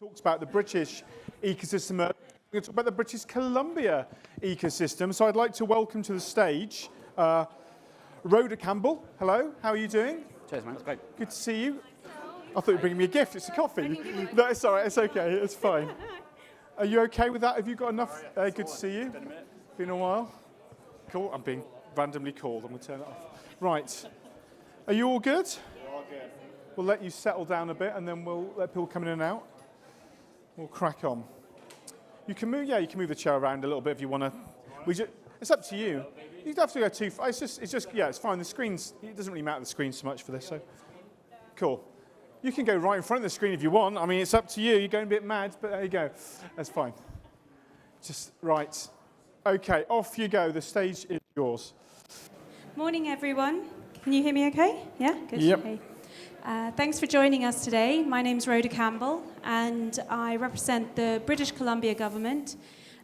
Talks about the British ecosystem. We're going to talk about the British Columbia ecosystem. So I'd like to welcome to the stage Rhoda Campbell. Hello, how are you doing? Cheers, man. It's great. Good to see you. I thought you were bringing me a gift. It's a coffee. No, it's all right. It's okay. It's fine. Are you okay with that? Have you got enough? Good to see you. Been a while. Cool. I'm being randomly called. I'm going to turn it off. Right. Are you all good? We're all good. We'll let you settle down a bit, and then we'll let people come in and out. We'll crack on. You can move. Yeah, you can move the chair around a little bit if you want to. It's up to you. You don't have to go too far. It's just. Yeah, it's fine. The screens. It doesn't really matter the screen so much for this. So, cool. You can go right in front of the screen if you want. I mean, it's up to you. You're going a bit mad, but there you go. That's fine. Just right. Okay, off you go. The stage is yours. Morning, everyone. Can you hear me okay? Yeah? Good. Yep. Okay. Thanks for joining us today. My name's Rhoda Campbell, and I represent the British Columbia government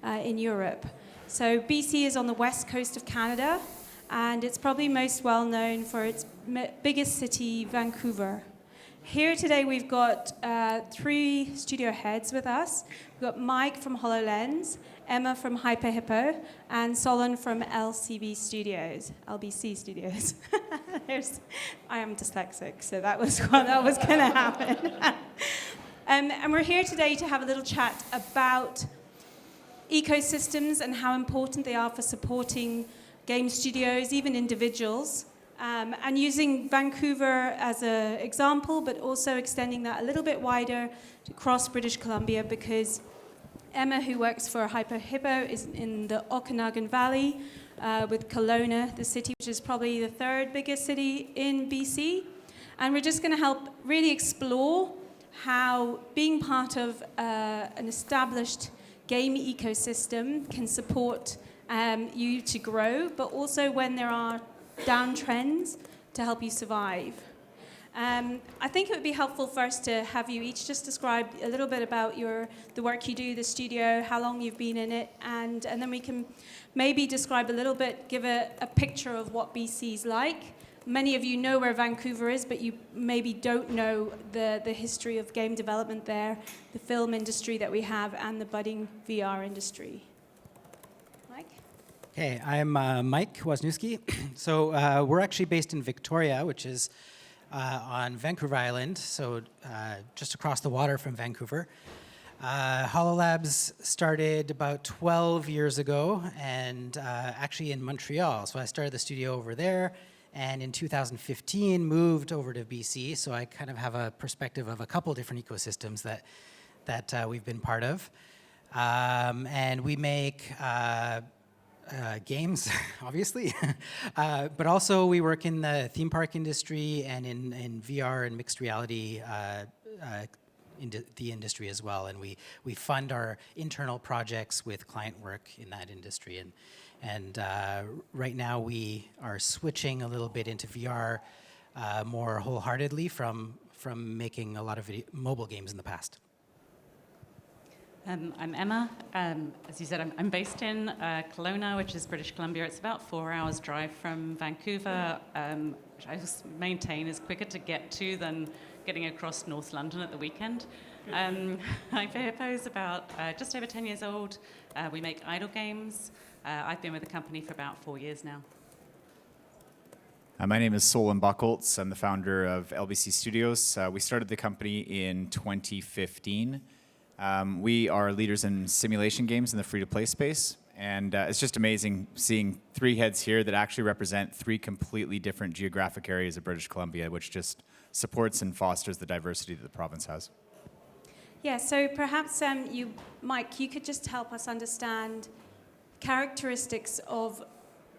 in Europe. So BC is on the west coast of Canada, and it's probably most well known for its biggest city, Vancouver. Here today we've got three studio heads with us. We've got Mike from Hololabs, Emma from Hippo, and Solon from LBC Studios. I am dyslexic, so that was what that was going to happen. And we're here today to have a little chat about ecosystems and how important they are for supporting game studios, even individuals. And using Vancouver as an example, but also extending that a little bit wider across British Columbia, because Emma, who works for Hippo, is in the Okanagan Valley with Kelowna, the city, which is probably the third biggest city in BC. And we're just going to help really explore how being part of an established game ecosystem can support you to grow, but also when there are downtrends to help you survive. I think it would be helpful first to have you each just describe a little bit about the work you do, the studio, how long you've been in it, and then we can maybe describe a little bit, give a picture of what BC's like. Many of you know where Vancouver is, but you maybe don't know the history of game development there, the film industry that we have, and the budding VR industry. Hey, I'm Mike Wozniewski. So we're actually based in Victoria, which is on Vancouver Island, so just across the water from Vancouver. Hololabs started about 12 years ago, and actually in Montreal. So I started the studio over there, and in 2015 moved over to BC. So I kind of have a perspective of a couple different ecosystems that we've been part of, and we make games, obviously, but also we work in the theme park industry and in VR and mixed reality the industry as well. And we fund our internal projects with client work in that industry. And right now we are switching a little bit into VR more wholeheartedly from making a lot of mobile games in the past. I'm Emma. As you said, I'm based in Kelowna, which is British Columbia. It's about 4 hours drive from Vancouver, which I just maintain is quicker to get to than getting across North London at the weekend. Hippo is about just over 10 years old. We make idle games. I've been with the company for about 4 years now. My name is Solon Bucholtz. I'm the founder of LBC Studios. We started the company in 2015. We are leaders in simulation games in the free-to-play space, and it's just amazing seeing three heads here that actually represent three completely different geographic areas of British Columbia, which just supports and fosters the diversity that the province has. Yeah, so perhaps Mike, you could just help us understand characteristics of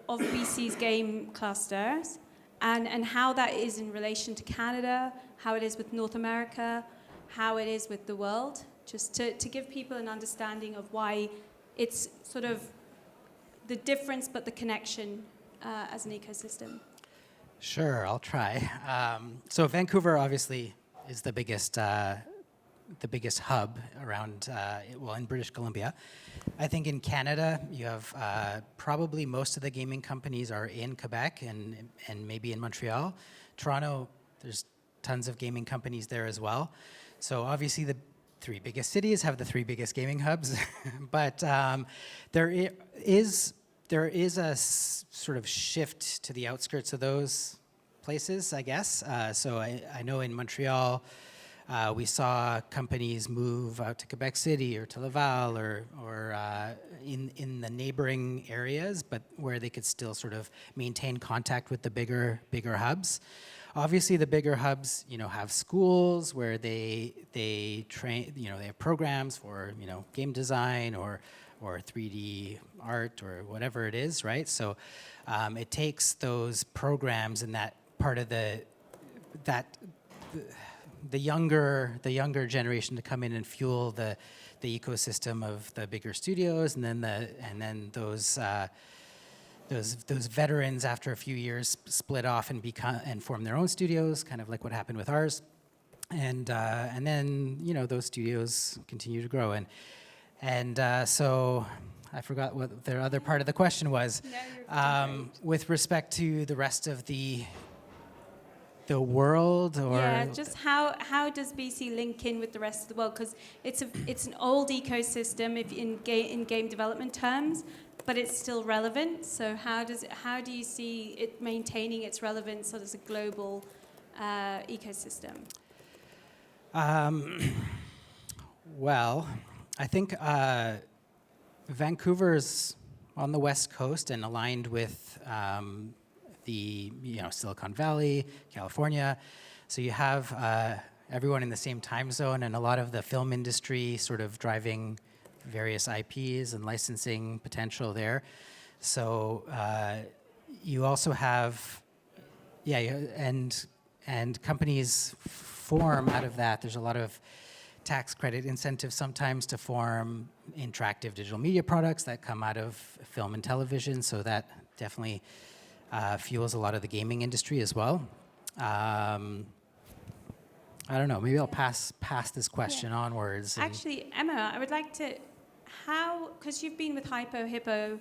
BC's game clusters and how that is in relation to Canada, how it is with North America, how it is with the world. Just to give people an understanding of why it's sort of the difference but the connection as an ecosystem. Sure, I'll try. So Vancouver obviously is the biggest hub around, in British Columbia. I think in Canada, you have probably most of the gaming companies are in Quebec and maybe in Montreal. Toronto, there's tons of gaming companies there as well. So obviously the three biggest cities have the three biggest gaming hubs, but there is a sort of shift to the outskirts of those places, I guess. So I know in Montreal, we saw companies move out to Quebec City or to Laval or in the neighboring areas, but where they could still sort of maintain contact with the bigger hubs. Obviously, the bigger hubs, have schools where they train, they have programs for, game design or 3D art or whatever it is, right? So it takes those programs and that part of the younger generation to come in and fuel the ecosystem of the bigger studios, and then those veterans after a few years split off and form their own studios, kind of like what happened with ours, and then those studios continue to grow, and so I forgot what the other part of the question was. No, you're doing great. With respect to the rest of the world, or just how does BC link in with the rest of the world? Because it's an old ecosystem if in game development terms, but it's still relevant. So how do you see it maintaining its relevance as a global ecosystem? Well, I think Vancouver's on the West Coast and aligned with the Silicon Valley, California. So you have everyone in the same time zone, and a lot of the film industry sort of driving various IPs and licensing potential there. So you also have, and companies form out of that. There's a lot of tax credit incentives sometimes to form interactive digital media products that come out of film and television. So that definitely fuels a lot of the gaming industry as well. I don't know. Maybe I'll pass this question onwards. Actually, Emma, I would like to, because you've been with Hippo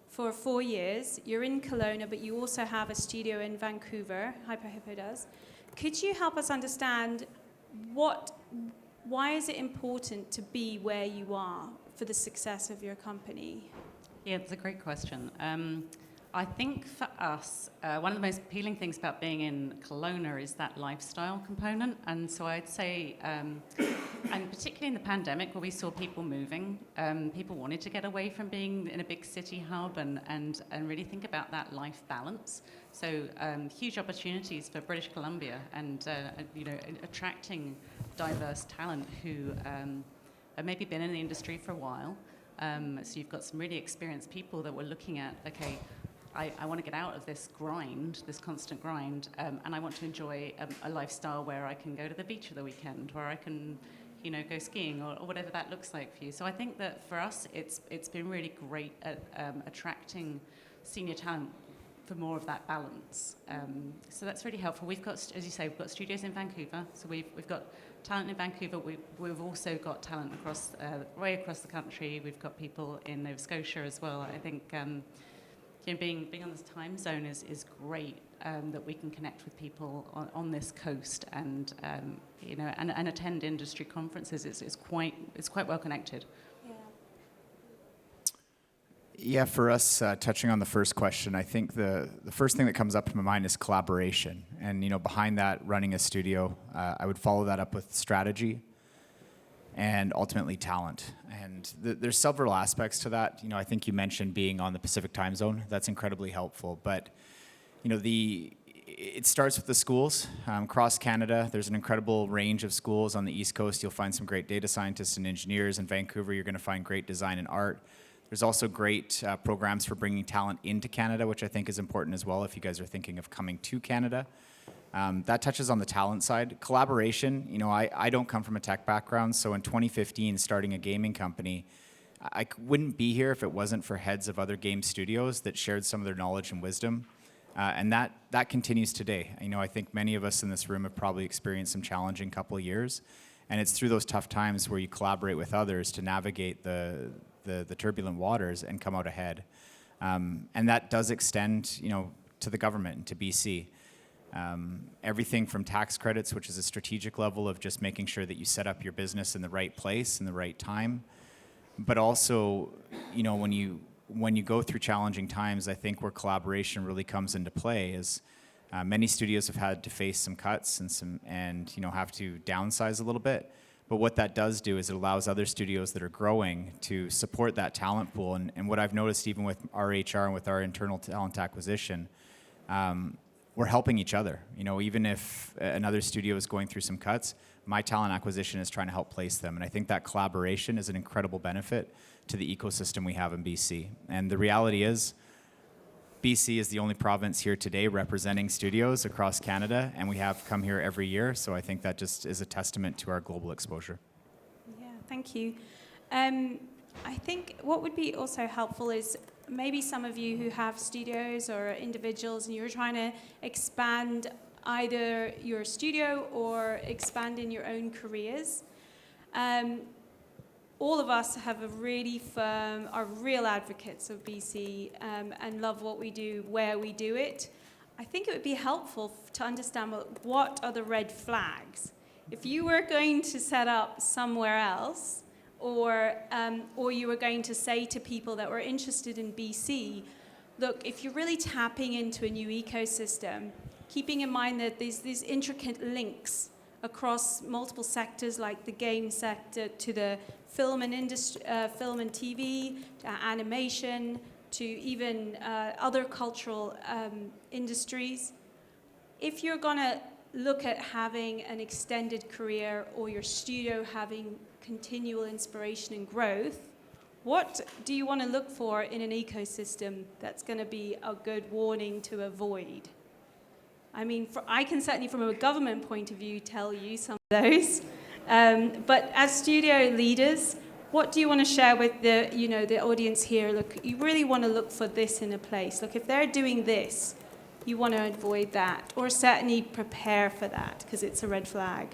for 4 years, you're in Kelowna, but you also have a studio in Vancouver, Hippo does. Could you help us understand why is it important to be where you are for the success of your company? Yeah, it's a great question. I think for us, one of the most appealing things about being in Kelowna is that lifestyle component. And so I'd say, and particularly in the pandemic where we saw people moving, people wanted to get away from being in a big city hub and really think about that life balance. So huge opportunities for British Columbia and attracting diverse talent who have maybe been in the industry for a while. So you've got some really experienced people that were looking at, okay, I want to get out of this constant grind, and I want to enjoy a lifestyle where I can go to the beach for the weekend, where I can, go skiing or whatever that looks like for you. So I think that for us, it's been really great at attracting senior talent for more of that balance. So that's really helpful. We've got, as you say, we've got studios in Vancouver, so we've got talent in Vancouver. We've also got talent way across the country. We've got people in Nova Scotia as well. I think being on this time zone is great, that we can connect with people on this coast and and attend industry conferences. It's quite well connected. Yeah, for us, touching on the first question, I think the first thing that comes up to my mind is collaboration. And, behind that, running a studio, I would follow that up with strategy and ultimately talent. And there's several aspects to that. I think you mentioned being on the Pacific time zone. That's incredibly helpful. But, it starts with the schools. Across Canada, there's an incredible range of schools. On the East Coast, you'll find some great data scientists and engineers. In Vancouver, you're going to find great design and art. There's also great programs for bringing talent into Canada, which I think is important as well if you guys are thinking of coming to Canada. That touches on the talent side. Collaboration, I don't come from a tech background, so in 2015, starting a gaming company, I wouldn't be here if it wasn't for heads of other game studios that shared some of their knowledge and wisdom. And that continues today. I think many of us in this room have probably experienced some challenging couple of years, and it's through those tough times where you collaborate with others to navigate the turbulent waters and come out ahead. And that does extend, to the government and to BC. Everything from tax credits, which is a strategic level of just making sure that you set up your business in the right place in the right time. But also, you know, when you go through challenging times, I think where collaboration really comes into play is many studios have had to face some cuts and you know, have to downsize a little bit. But what that does do is it allows other studios that are growing to support that talent pool. And what I've noticed even with our HR and with our internal talent acquisition, we're helping each other. You know, even if another studio is going through some cuts, my talent acquisition is trying to help place them. And I think that collaboration is an incredible benefit to the ecosystem we have in BC. And the reality is, BC is the only province here today representing studios across Canada, and we have come here every year. So I think that just is a testament to our global exposure. Yeah, thank you. I think what would be also helpful is maybe some of you who have studios or individuals and you're trying to expand either your studio or expand in your own careers. All of us have a really firm, are real advocates of BC and love what we do, where we do it. I think it would be helpful to understand what are the red flags. If you were going to set up somewhere else, or you were going to say to people that were interested in BC, look, if you're really tapping into a new ecosystem, keeping in mind that there's these intricate links across multiple sectors, like the game sector to the film and TV, to animation, to even other cultural industries. If you're going to look at having an extended career or your studio having continual inspiration and growth, what do you want to look for in an ecosystem that's going to be a good warning to avoid? I mean, I can certainly from a government point of view tell you some of those, but as studio leaders, what do you want to share with the audience here? Look, you really want to look for this in a place. Look, if they're doing this, you want to avoid that, or certainly prepare for that, because it's a red flag.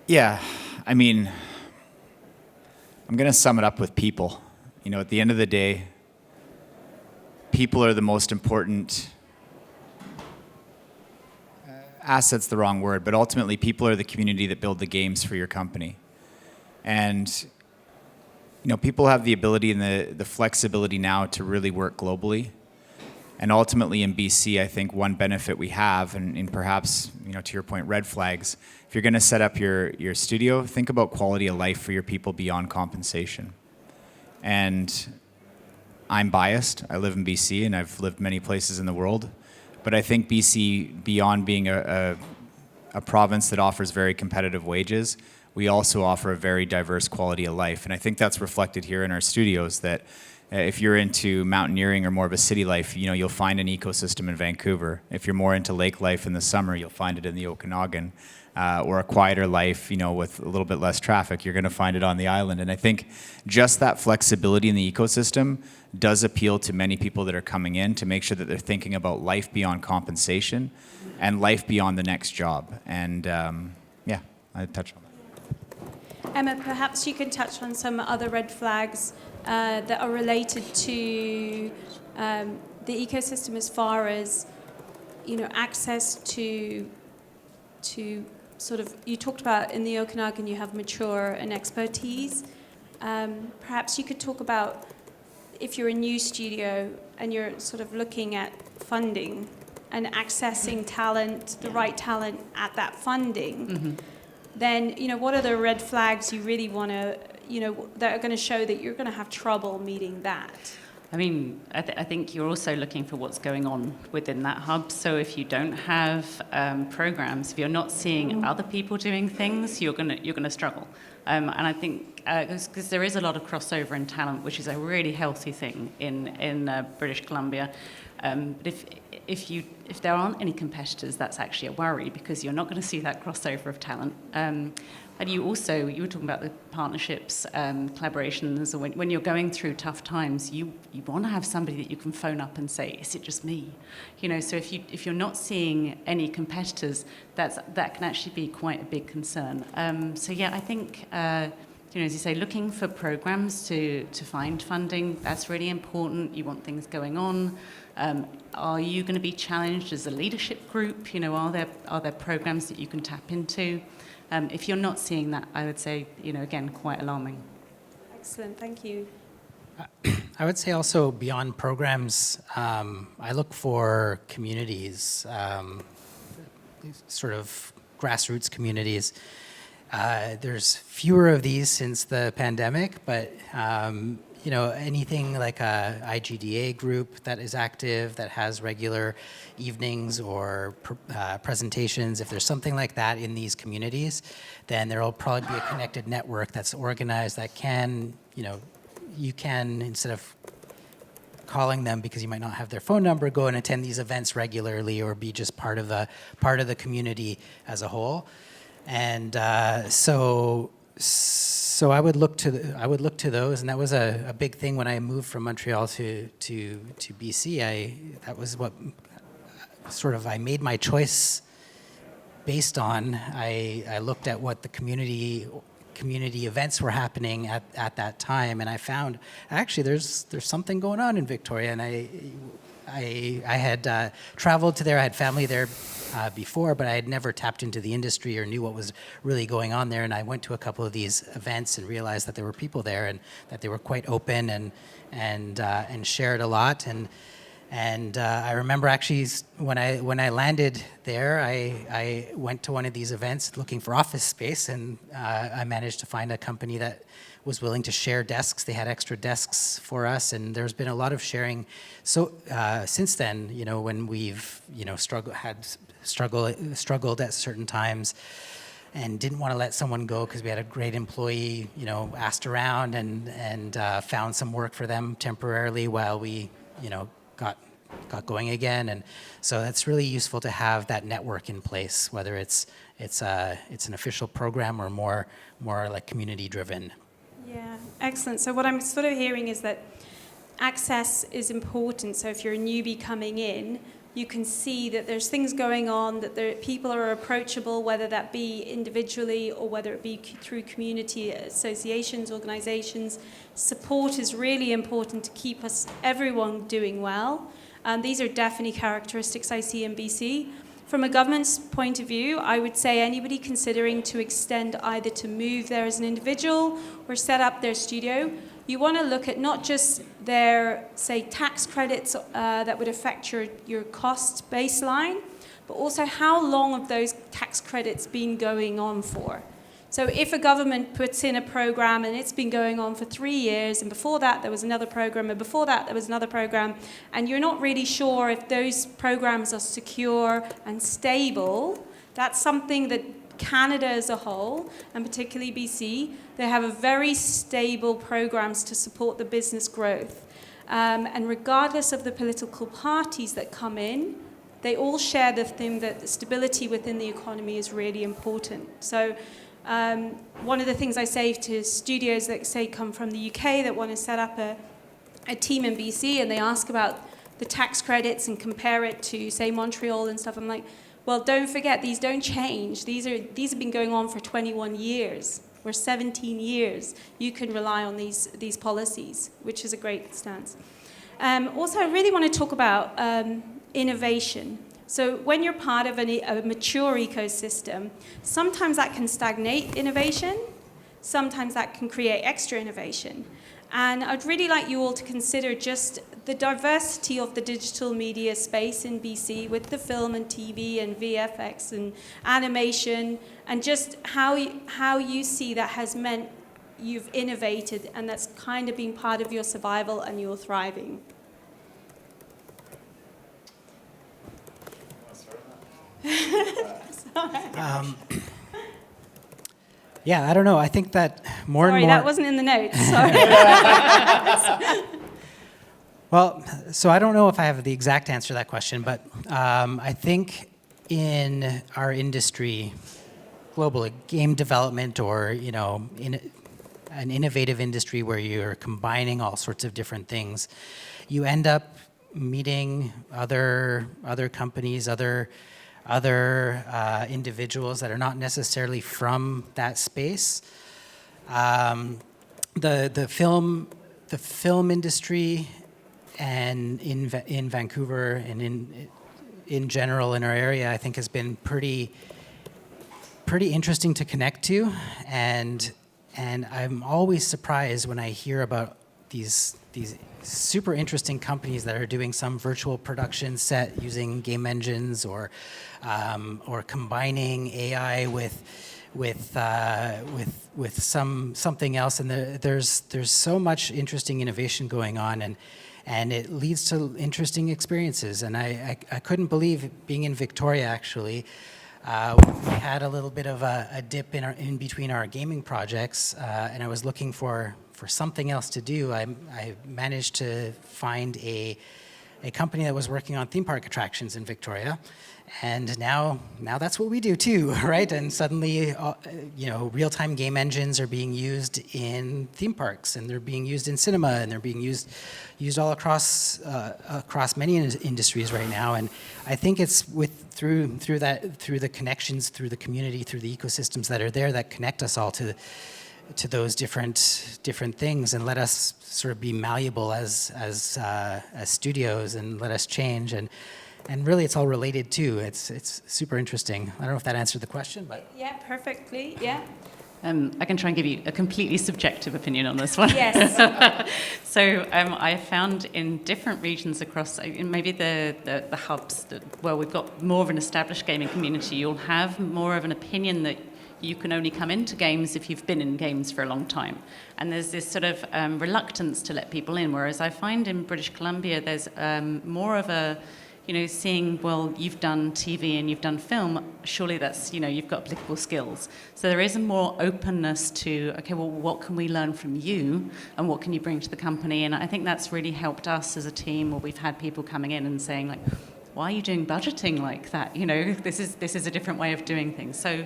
Yeah, I mean, I'm going to sum it up with people. You know, at the end of the day, people are the most important asset's the wrong word, but ultimately people are the community that build the games for your company. And you know, people have the ability and the flexibility now to really work globally. And ultimately in BC, I think one benefit we have, and perhaps, you know, to your point, red flags, if you're going to set up your studio, think about quality of life for your people beyond compensation. And I'm biased. I live in BC and I've lived many places in the world. But I think BC, beyond being a province that offers very competitive wages, we also offer a very diverse quality of life. And I think that's reflected here in our studios, that if you're into mountaineering or more of a city life, you know, you'll find an ecosystem in Vancouver. If you're more into lake life in the summer, you'll find it in the Okanagan. Or a quieter life, you know, with a little bit less traffic, you're going to find it on the island. And I think just that flexibility in the ecosystem does appeal to many people that are coming in, to make sure that they're thinking about life beyond compensation and life beyond the next job. And yeah, I touched on that. Emma, perhaps you can touch on some other red flags that are related to the ecosystem, as far as, you know, access to sort of, you talked about in the Okanagan you have mature and expertise. Perhaps you could talk about, if you're a new studio and you're sort of looking at funding and accessing talent, the right talent at that funding, then, you know, what are the red flags you really want to, you know, that are going to show that you're going to have trouble meeting that? I mean, I think you're also looking for what's going on within that hub. So if you don't have programs, if you're not seeing other people doing things, you're gonna struggle. And I think because there is a lot of crossover in talent, which is a really healthy thing in British Columbia. But if there aren't any competitors, that's actually a worry, because you're not going to see that crossover of talent. And you were talking about the partnerships, collaborations. When you're going through tough times, you want to have somebody that you can phone up and say, "Is it just me?" You know. So if you're not seeing any competitors, that can actually be quite a big concern. So yeah, I think as you say, looking for programs to find funding, that's really important. You want things going on. Are you going to be challenged as a leadership group? Are there programs that you can tap into? If you're not seeing that, I would say, again, quite alarming. Excellent, thank you. I would say also beyond programs, I look for communities, sort of grassroots communities. There's fewer of these since the pandemic, but anything like a IGDA group that is active, that has regular evenings or presentations, if there's something like that in these communities, then there will probably be a connected network that's organized that can, you can, instead of calling them because you might not have their phone number, go and attend these events regularly or be just part of the community as a whole. And so I would look to those, and that was a big thing when I moved from Montreal to BC. That was what sort of I made my choice based on. I looked at what the community events were happening at that time, and I found actually there's something going on in Victoria, and I had traveled to there. I had family there before, but I had never tapped into the industry or knew what was really going on there. And I went to a couple of these events and realized that there were people there and that they were quite open and shared a lot. And I remember actually when I landed there, I went to one of these events looking for office space, and I managed to find a company that was willing to share desks. They had extra desks for us, and there's been a lot of sharing. So since then, when we've struggled at certain times and didn't want to let someone go because we had a great employee, asked around and found some work for them temporarily while we, got going again. And so that's really useful to have that network in place, whether it's an official program or more like community driven. Yeah, excellent. So what I'm sort of hearing is that access is important. So if you're a newbie coming in, you can see that there's things going on, that people are approachable, whether that be individually or whether it be through community associations, organizations. Support is really important to keep everyone doing well. These are definitely characteristics I see in BC. From a government's point of view, I would say anybody considering to extend either to move there as an individual or set up their studio, you want to look at not just their, say, tax credits that would affect your cost baseline, but also how long have those tax credits been going on for. So if a government puts in a program and it's been going on for 3 years, and before that there was another program, and before that there was another program, and you're not really sure if those programs are secure and stable, that's something that Canada as a whole, and particularly BC, they have a very stable programs to support the business growth. And regardless of the political parties that come in, they all share the theme that stability within the economy is really important. So one of the things I say to studios that say come from the UK that want to set up a team in BC, and they ask about the tax credits and compare it to, say, Montreal and stuff, I'm like, well, don't forget, these don't change. These have been going on for 21 years or 17 years. You can rely on these policies, which is a great stance. Also, I really want to talk about innovation. So when you're part of a mature ecosystem, sometimes that can stagnate innovation, sometimes that can create extra innovation. And I'd really like you all to consider just the diversity of the digital media space in BC with the film and TV and VFX and animation, and just how you see that has meant you've innovated and that's kind of been part of your survival and your thriving. Yeah, I don't know. I think that more and more... Sorry, that wasn't in the notes. Sorry. Well, so I don't know if I have the exact answer to that question, but I think in our industry, globally, game development or, in an innovative industry where you're combining all sorts of different things, you end up meeting other companies, other individuals that are not necessarily from that space. The film industry, and in Vancouver and in general in our area, I think has been pretty interesting to connect to, and I'm always surprised when I hear about these super interesting companies that are doing some virtual production set using game engines or combining AI with something else, and there's so much interesting innovation going on, and it leads to interesting experiences. And I couldn't believe being in Victoria actually. We had a little bit of a dip in between our gaming projects, and I was looking for something else to do. I managed to find a company that was working on theme park attractions in Victoria, and now that's what we do too, right? And suddenly, real-time game engines are being used in theme parks, and they're being used in cinema, and they're being used all across many industries right now. And I think it's through the connections, through the community, through the ecosystems that are there that connect us all to those different things, and let us sort of be malleable as studios, and let us change, and really it's all related too. It's super interesting. I don't know if that answered the question, but yeah, perfectly. Yeah. I can try and give you a completely subjective opinion on this one. Yes. So I found in different regions across, maybe the hubs where we've got more of an established gaming community, you'll have more of an opinion that you can only come into games if you've been in games for a long time. And there's this sort of reluctance to let people in, whereas I find in British Columbia there's more of a, seeing, well, you've done TV and you've done film, surely that's, you've got applicable skills. So there is a more openness to, okay, well, what can we learn from you and what can you bring to the company? And I think that's really helped us as a team, where we've had people coming in and saying, like, why are you doing budgeting like that? This is a different way of doing things. So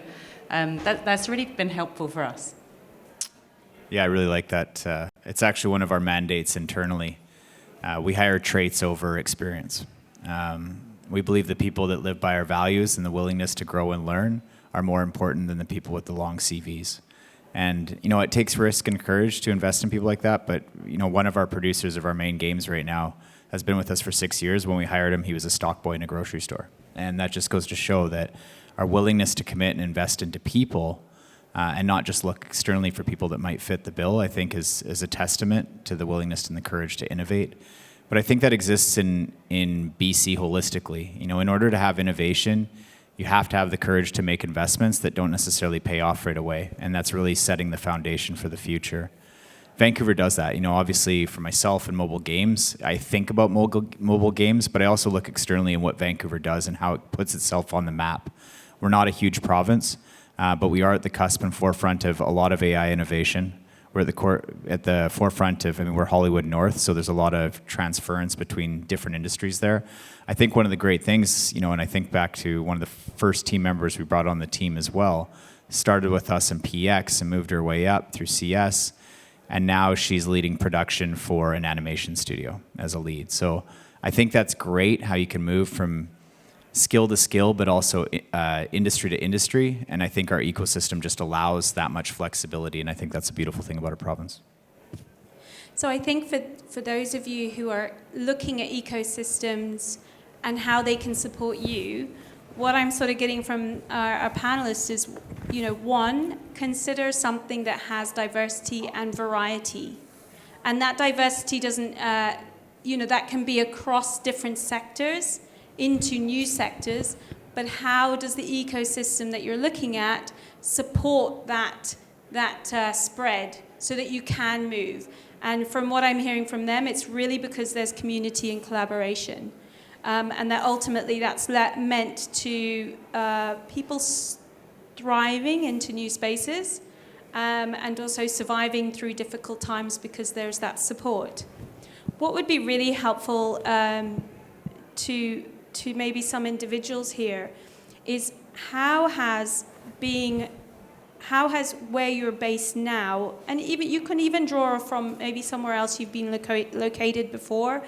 that's really been helpful for us. Yeah, I really like that. It's actually one of our mandates internally. We hire traits over experience. We believe the people that live by our values and the willingness to grow and learn are more important than the people with the long CVs. And, it takes risk and courage to invest in people like that. But, one of our producers of our main games right now has been with us for 6 years. When we hired him, he was a stock boy in a grocery store. And that just goes to show that our willingness to commit and invest into people and not just look externally for people that might fit the bill, I think is a testament to the willingness and the courage to innovate. But I think that exists in BC holistically. In order to have innovation, you have to have the courage to make investments that don't necessarily pay off right away. And that's really setting the foundation for the future. Vancouver does that. Obviously for myself and mobile games, I think about mobile games, but I also look externally at what Vancouver does and how it puts itself on the map. We're not a huge province, but we are at the cusp and forefront of a lot of AI innovation. We're at the forefront of, we're Hollywood North, so there's a lot of transference between different industries there. I think one of the great things, and I think back to one of the first team members we brought on the team as well, started with us in PX and moved her way up through CS, and now she's leading production for an animation studio as a lead. So I think that's great, how you can move from skill to skill, but also industry to industry. And I think our ecosystem just allows that much flexibility. And I think that's a beautiful thing about our province. So I think for those of you who are looking at ecosystems and how they can support you, what I'm sort of getting from our panelists is, one, consider something that has diversity and variety. And that diversity doesn't, that can be across different sectors, into new sectors, but how does the ecosystem that you're looking at support that spread so that you can move? And from what I'm hearing from them, it's really because there's community and collaboration. And that ultimately that's meant to people thriving into new spaces and also surviving through difficult times because there's that support. What would be really helpful to maybe some individuals here is how has where you're based now, and even you can even draw from maybe somewhere else you've been located before.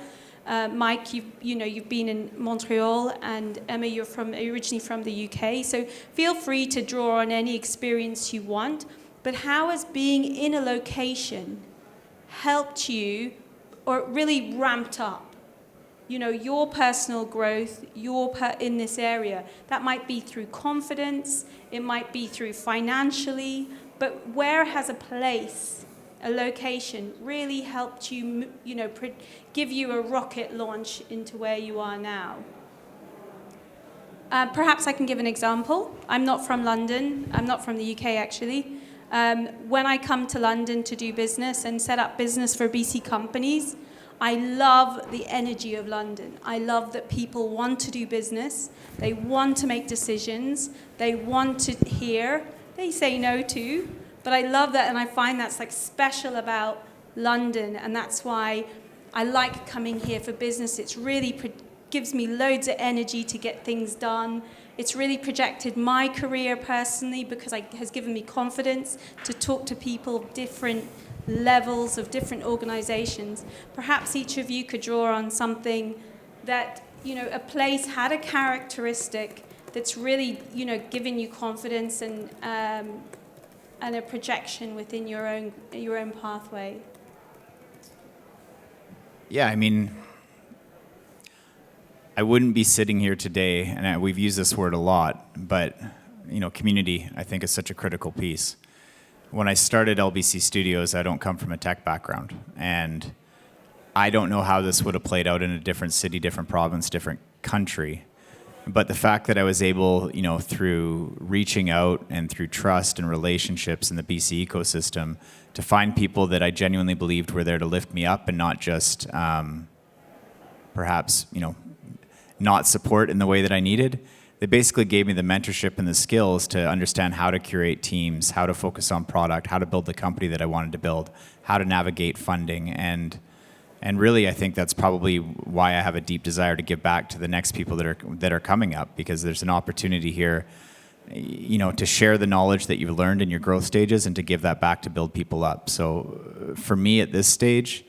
Mike, you've been in Montreal, and Emma, you're originally from the UK. So feel free to draw on any experience you want, but how has being in a location helped you or really ramped up, you know, your personal growth, in this area? That might be through confidence, it might be through financially, but where has a place, a location, really helped you, you know, give you a rocket launch into where you are now? Perhaps I can give an example. I'm not from London. I'm not from the UK, actually. When I come to London to do business and set up business for BC companies, I love the energy of London. I love that people want to do business. They want to make decisions. They want to hear. They say no to. But I love that, and I find that's like special about London, and that's why I like coming here for business. It's really gives me loads of energy to get things done. It's really projected my career personally because it has given me confidence to talk to people of different levels of different organizations. Perhaps each of you could draw on something that, you know, a place had a characteristic that's really, you know, giving you confidence and a projection within your own pathway. Yeah, I mean, I wouldn't be sitting here today, and we've used this word a lot, but, you know, community, I think, is such a critical piece. When I started LBC Studios, I don't come from a tech background, and I don't know how this would have played out in a different city, different province, different country. But the fact that I was able, you know, through reaching out and through trust and relationships in the BC ecosystem, to find people that I genuinely believed were there to lift me up and not just perhaps, you know, not support in the way that I needed. They basically gave me the mentorship and the skills to understand how to curate teams, how to focus on product, how to build the company that I wanted to build, how to navigate funding. And really, I think that's probably why I have a deep desire to give back to the next people that are coming up, because there's an opportunity here, you know, to share the knowledge that you've learned in your growth stages and to give that back to build people up. So for me at this stage,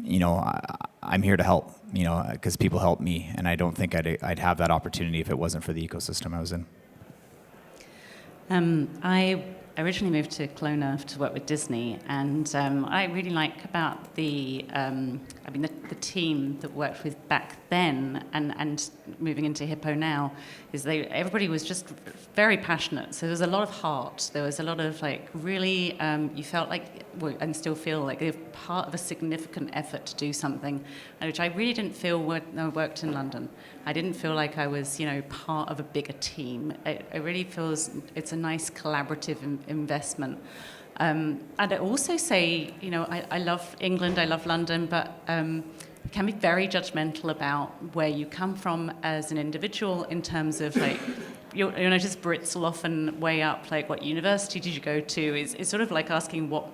you know, I'm here to help, you know, because people help me, and I don't think I'd have that opportunity if it wasn't for the ecosystem I was in. I originally moved to Kelowna to work with Disney, and I really like about the team that worked with back then and moving into Hippo now is everybody was just very passionate. So there was a lot of heart. There was a lot of like really, you felt like, and still feel like they're part of a significant effort to do something, which I really didn't feel when I worked in London. I didn't feel like I was, you know, part of a bigger team. It really feels it's a nice collaborative investment. And I also say, you know, I love England, I love London, but can be very judgmental about where you come from as an individual in terms of like, you'll notice Brits will often weigh up like what university did you go to. It's sort of like asking what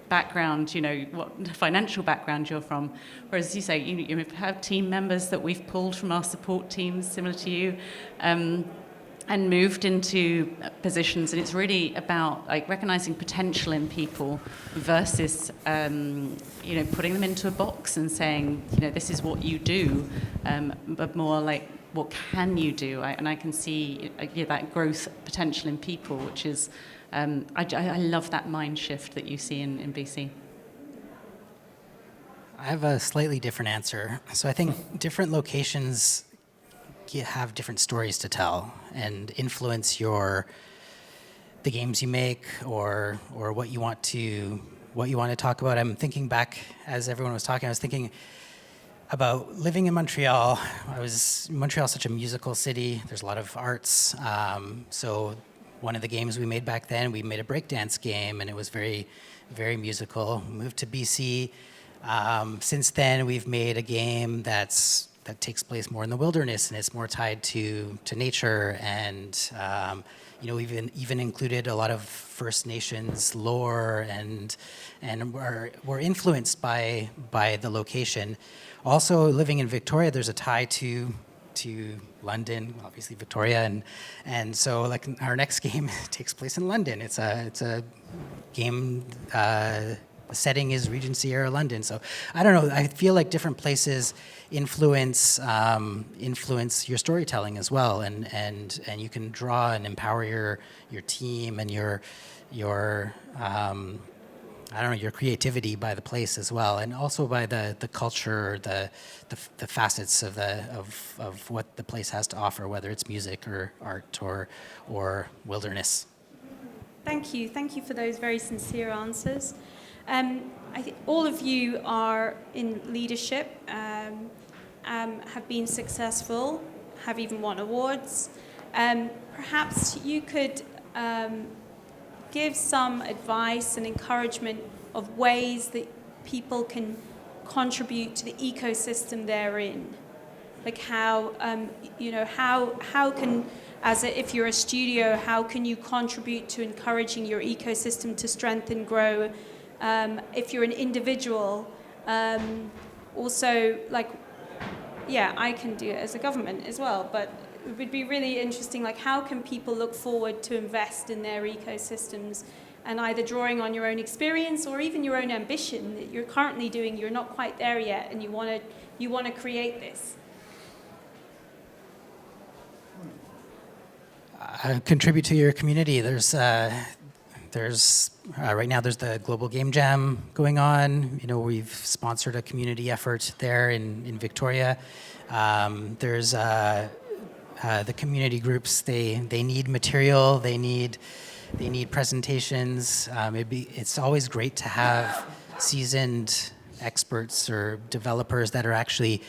background, you know, what financial background you're from. Whereas you say, you have team members that we've pulled from our support teams similar to you, and moved into positions, and it's really about like recognizing potential in people versus you know, putting them into a box and saying, you know, this is what you do, but more like what can you do? And I can see that growth potential in people, which is I love that mind shift that you see in BC. I have a slightly different answer. So I think different locations have different stories to tell and influence the games you make or what you want to talk about. I'm thinking back as everyone was talking. I was thinking about living in Montreal. Montreal's such a musical city. There's a lot of arts. So one of the games we made back then, we made a breakdance game, and it was very, very musical. Moved to BC. Since then, we've made a game that takes place more in the wilderness, and it's more tied to nature, and you know, we've even included a lot of First Nations lore, and we're influenced by the location. Also, living in Victoria, there's a tie to London, obviously Victoria, and so like our next game takes place in London. It's a game. The setting is Regency era London. So I don't know. I feel like different places influence your storytelling as well, and you can draw and empower your team and your your I don't know, your creativity by the place as well, and also by the culture, the facets of what the place has to offer, whether it's music or art or wilderness. Thank you for those very sincere answers. I think all of you are in leadership, have been successful, have even won awards. Perhaps you could give some advice and encouragement of ways that people can contribute to the ecosystem they're in. Like how, how can, if you're a studio, how can you contribute to encouraging your ecosystem to strengthen, grow? If you're an individual, also, like, yeah, I can do it as a government as well, but it would be really interesting, like, how can people look forward to invest in their ecosystems, and either drawing on your own experience or even your own ambition that you're currently doing, you're not quite there yet, and you want to create this. Contribute to your community. There's right now there's the Global Game Jam going on. You know, we've sponsored a community effort there in Victoria. There's the community groups. They need material. They need presentations. It's always great to have seasoned experts or developers that are actually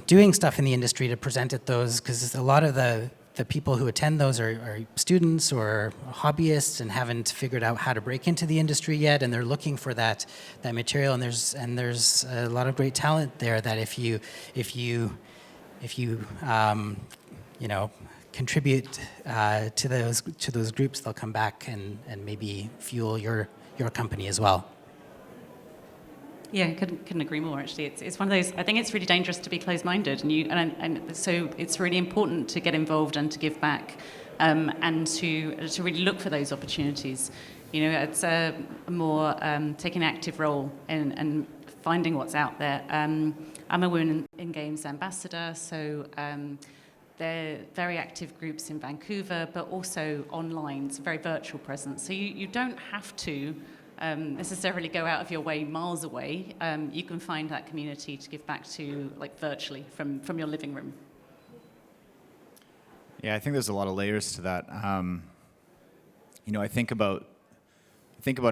doing stuff in the industry to present at those, because a lot of the people who attend those are students or hobbyists and haven't figured out how to break into the industry yet, and they're looking for that material. And there's a lot of great talent there that if you contribute to those groups, they'll come back and maybe fuel your company as well. Yeah, couldn't agree more. Actually, it's one of those. I think it's really dangerous to be closed-minded, and so it's really important to get involved and to give back, and to really look for those opportunities. You know, it's a more taking an active role and finding what's out there. I'm a Women in Games ambassador, so they're very active groups in Vancouver, but also online. It's a very virtual presence, so you don't have to necessarily go out of your way miles away. You can find that community to give back to, like, virtually from your living room. Yeah, I think there's a lot of layers to that. I think about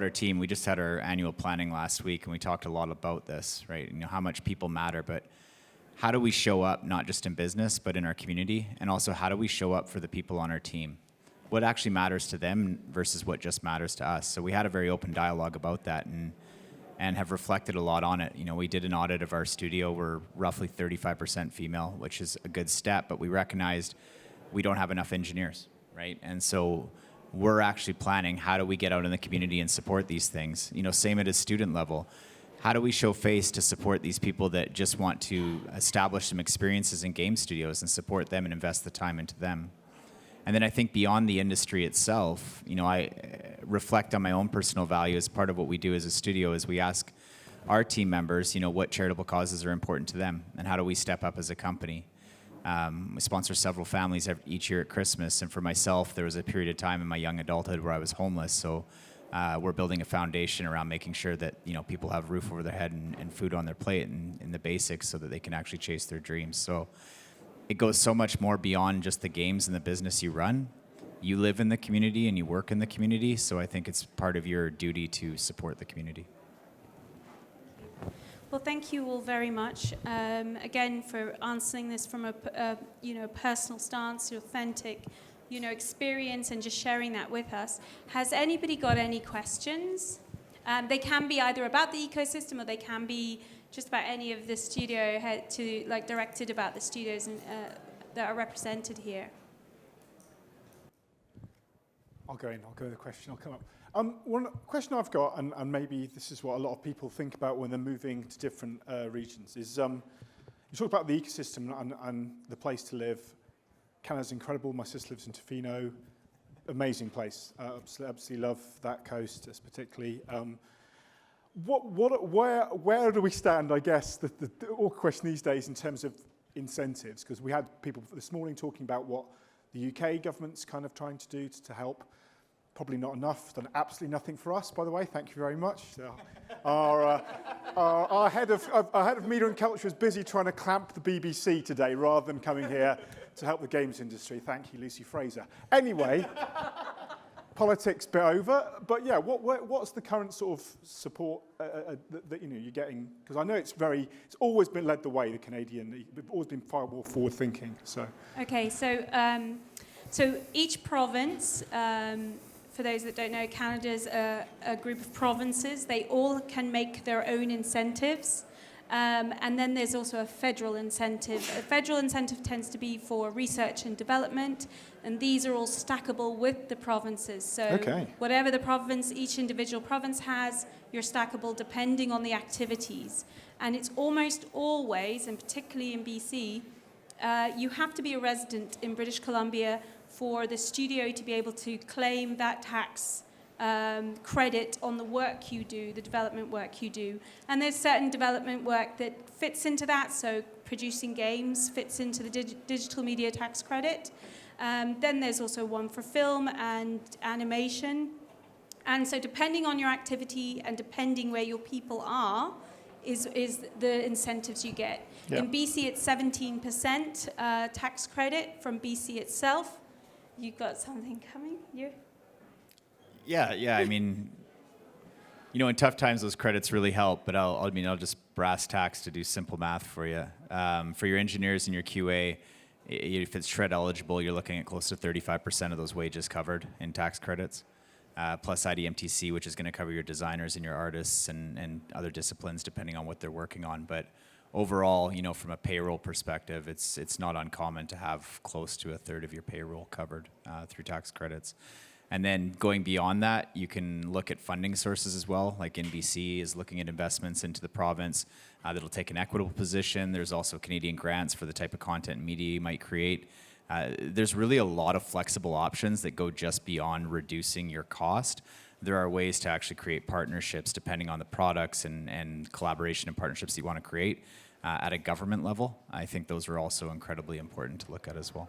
our team. We just had our annual planning last week, and we talked a lot about this, right? You know, how much people matter, but how do we show up not just in business, but in our community? And also, how do we show up for the people on our team? What actually matters to them versus what just matters to us. So we had a very open dialogue about that and have reflected a lot on it. You know, we did an audit of our studio. We're roughly 35% female, which is a good step, but we recognized we don't have enough engineers, right? And so we're actually planning, how do we get out in the community and support these things? You know, same at a student level. How do we show face to support these people that just want to establish some experiences in game studios and support them and invest the time into them? And then I think beyond the industry itself, you know, I reflect on my own personal value as part of what we do as a studio is we ask our team members, you know, what charitable causes are important to them and how do we step up as a company. We sponsor several families each year at Christmas, and for myself, there was a period of time in my young adulthood where I was homeless, so we're building a foundation around making sure that, you know, people have a roof over their head and food on their plate and the basics so that they can actually chase their dreams. So it goes so much more beyond just the games and the business you run. You live in the community and you work in the community, so I think it's part of your duty to support the community. Well, thank you all very much, again, for answering this from a personal stance, authentic, experience, and just sharing that with us. Has anybody got any questions? They can be either about the ecosystem, or they can be just about any of the studio directed about the studios that are represented here. I'll go with the question. I'll come up. One question I've got, and maybe this is what a lot of people think about when they're moving to different regions, is you talk about the ecosystem and the place to live. Canada's incredible. My sister lives in Tofino. Amazing place. Absolutely love that coast, particularly. Where do we stand, I guess, the awkward question these days in terms of incentives? Because we had people this morning talking about what the UK government's kind of trying to do to help. Probably not enough. Done absolutely nothing for us, by the way. Thank you very much. Our head of media and culture is busy trying to clamp the BBC today rather than coming here to help the games industry. Thank you, Lucy Fraser. Anyway, politics bit over. But yeah, what's the current sort of support that you're getting? Because I know it's always been led the way, the Canadian. We've always been far more forward thinking. So okay, so each province. For those that don't know, Canada's a group of provinces. They all can make their own incentives. And then there's also a federal incentive. A federal incentive tends to be for research and development, and these are all stackable with the provinces. So whatever the province, each individual province has, you're stackable depending on the activities. And it's almost always, and particularly in BC, you have to be a resident in British Columbia for the studio to be able to claim that tax credit on the work you do, the development work you do. And there's certain development work that fits into that, so producing games fits into the digital media tax credit. Then there's also one for film and animation. And so depending on your activity and depending where your people are, is the incentives you get. Yeah. In BC, it's 17% tax credit from BC itself. You got something coming? Yeah. I mean, in tough times, those credits really help. But I'll just brass tacks to do simple math for you. For your engineers and your QA, if it's shred eligible, you're looking at close to 35% of those wages covered in tax credits, plus IDMTC, which is going to cover your designers and your artists and other disciplines, depending on what they're working on. But overall, from a payroll perspective, it's not uncommon to have close to a third of your payroll covered through tax credits. And then going beyond that, you can look at funding sources as well, like NBC is looking at investments into the province that'll take an equitable position. There's also Canadian grants for the type of content and media you might create. There's really a lot of flexible options that go just beyond reducing your cost. There are ways to actually create partnerships depending on the products and collaboration and partnerships that you want to create at a government level. I think those are also incredibly important to look at as well.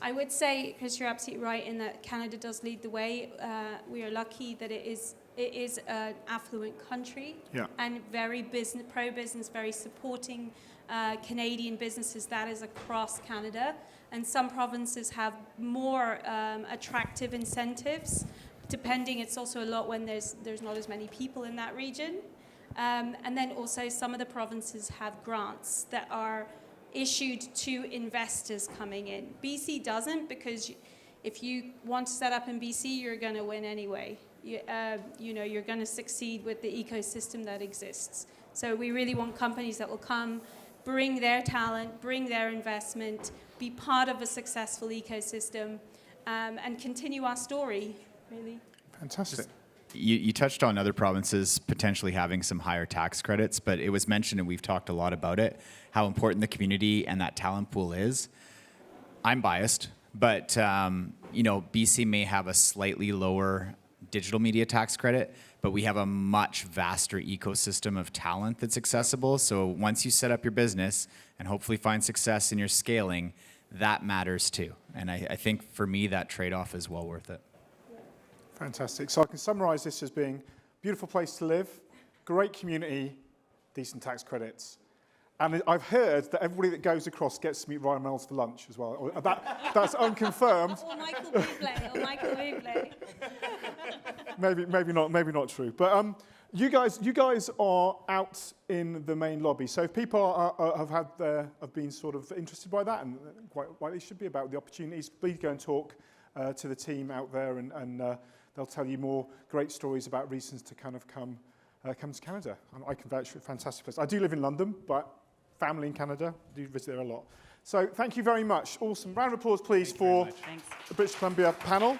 I would say, Chris, you're absolutely right in that Canada does lead the way. We are lucky that it is an affluent country and very pro-business, very supporting Canadian businesses. That is across Canada. And some provinces have more attractive incentives. Depending, it's also a lot when there's not as many people in that region. And then also some of the provinces have grants that are issued to investors coming in. BC doesn't, because if you want to set up in BC, you're going to win anyway. You're going to succeed with the ecosystem that exists. So we really want companies that will come, bring their talent, bring their investment, be part of a successful ecosystem, and continue our story, really. Fantastic. You touched on other provinces potentially having some higher tax credits, but it was mentioned, and we've talked a lot about it, how important the community and that talent pool is. I'm biased, but BC may have a slightly lower digital media tax credit, but we have a much vaster ecosystem of talent that's accessible. So once you set up your business and hopefully find success in your scaling, that matters too. And I think for me, that trade-off is well worth it. Fantastic. So I can summarize this as being a beautiful place to live, great community, decent tax credits. And I've heard that everybody that goes across gets to meet Ryan Reynolds for lunch as well. That's unconfirmed. Or Michael Bublé. Maybe not true. But you guys are out in the main lobby. So if people have been sort of interested by that, and quite rightly should be, about the opportunities, please go and talk to the team out there, and they'll tell you more great stories about reasons to kind of come to Canada. I can vouch for a fantastic place. I do live in London, but family in Canada, do visit there a lot. So thank you very much. Awesome. Round of applause, please, for the British Columbia panel.